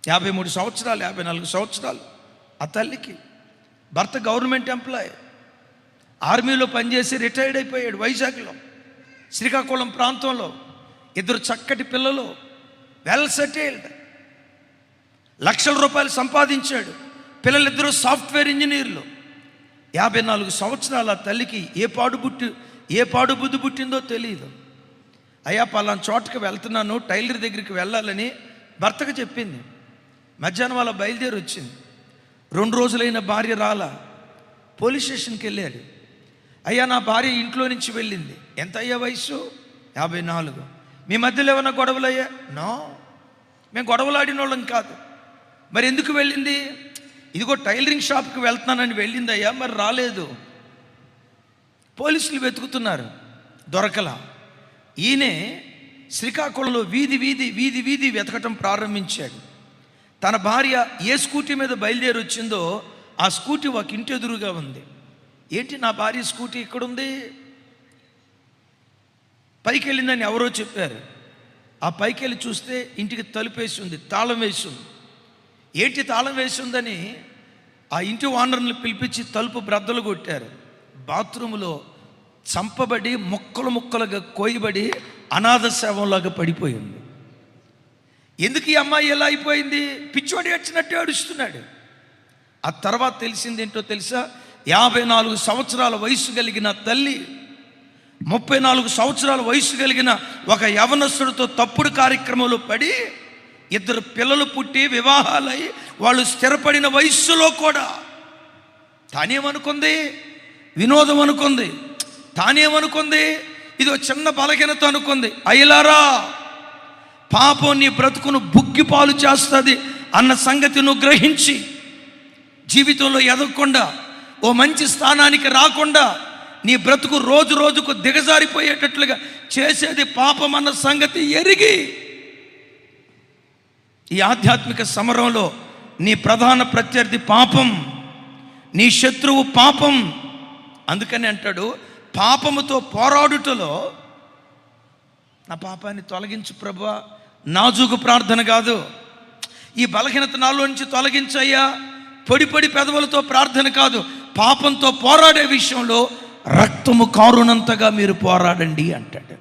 53 సంవత్సరాలు 54 సంవత్సరాలు ఆ తల్లికి. భర్త గవర్నమెంట్ ఎంప్లాయ్, ఆర్మీలో పనిచేసి రిటైర్డ్ అయిపోయాడు. వైజాగ్లో, శ్రీకాకుళం ప్రాంతంలో 2 చక్కటి పిల్లలు, వెల్ సెటిల్డ్, లక్షల రూపాయలు సంపాదించాడు. పిల్లలిద్దరూ సాఫ్ట్వేర్ ఇంజనీర్లు. 54 సంవత్సరాల తల్లికి ఏ పాడు బుద్ధి పుట్టిందో తెలియదు. అయ్యా పలానా చోటకి వెళ్తున్నాను, టైలర్ దగ్గరికి వెళ్ళాలని భర్తకు చెప్పింది. మధ్యాహ్నం వాళ్ళ బయలుదేరి వచ్చింది. 2 రోజులైన భార్య రాలా. పోలీస్ స్టేషన్కి వెళ్ళాడు. అయ్యా నా భార్య ఇంట్లో నుంచి వెళ్ళింది. ఎంత అయ్యా వయసు? 54. మీ మధ్యలో ఏమైనా గొడవలు అయ్యా? నో, మేము గొడవలాడిన వాళ్ళం కాదు. మరి ఎందుకు వెళ్ళింది? ఇదిగో టైలరింగ్ షాప్కి వెళ్తున్నానని వెళ్ళింది అయ్యా, మరి రాలేదు. పోలీసులు వెతుకుతున్నారు, దొరకలా. ఈయనే శ్రీకాకుళంలో వీధి వీధి వీధి వీధి వెతకటం ప్రారంభించాడు. తన భార్య ఏ స్కూటీ మీద బయలుదేరి వచ్చిందో ఆ స్కూటీ ఒక ఇంటి ఎదురుగా ఉంది. ఏంటి నా భార్య స్కూటీ ఇక్కడుంది? పైకి వెళ్ళిందని ఎవరో చెప్పారు. ఆ పైకి వెళ్ళి చూస్తే ఇంటికి తలుపు వేసి ఉంది, తాళం వేసి ఉంది. ఏంటి తాళం వేసి ఉందని ఆ ఇంటి ఓనర్ని పిలిపించి తలుపు బ్రద్దలు కొట్టారు. బాత్రూంలో చంపబడి ముక్కలు ముక్కలుగా కోయబడి అనాథ శవంలాగా పడిపోయింది. ఎందుకు ఈ అమ్మాయి ఎలా అయిపోయింది? పిచ్చోడి వచ్చినట్టు ఏడుస్తున్నాడు. ఆ తర్వాత తెలిసింది ఏంటో తెలుసా? 54 సంవత్సరాల వయసు కలిగిన తల్లి 34 సంవత్సరాల వయసు కలిగిన ఒక యవనస్తుడితో తప్పుడు కార్యక్రమంలో పడి 2 పిల్లలు పుట్టి వివాహాలై వాళ్ళు స్థిరపడిన వయస్సులో కూడా తానేమనుకుంది? వినోదం అనుకుంది. తానేమనుకుంది? ఇది ఒక చిన్న బలహీనత అనుకుంది. అయ్యలారా, పాపం నీ బ్రతుకును బుగ్గిపాలు చేస్తుంది అన్న సంగతి నువ్వు గ్రహించి జీవితంలో ఎదగకుండా, ఓ మంచి స్థానానికి రాకుండా నీ బ్రతుకు రోజు రోజుకు దిగజారిపోయేటట్లుగా చేసేది పాపం అన్న సంగతి ఎరిగి ఈ ఆధ్యాత్మిక సమరంలో నీ ప్రధాన ప్రత్యర్థి పాపం, నీ శత్రువు పాపం. అందుకని అంటాడు, పాపముతో పోరాడుటలో నా పాపాన్ని తొలగించు ప్రభువా. నాజూకు ప్రార్థన కాదు, ఈ బలహీనత నాలో నుంచి తొలగించయ్యా, పొడి పొడి పెదవులతో ప్రార్థన కాదు. పాపంతో పోరాడే విషయంలో రక్తము కారునంతగా మీరు పోరాడండి అంటాడు.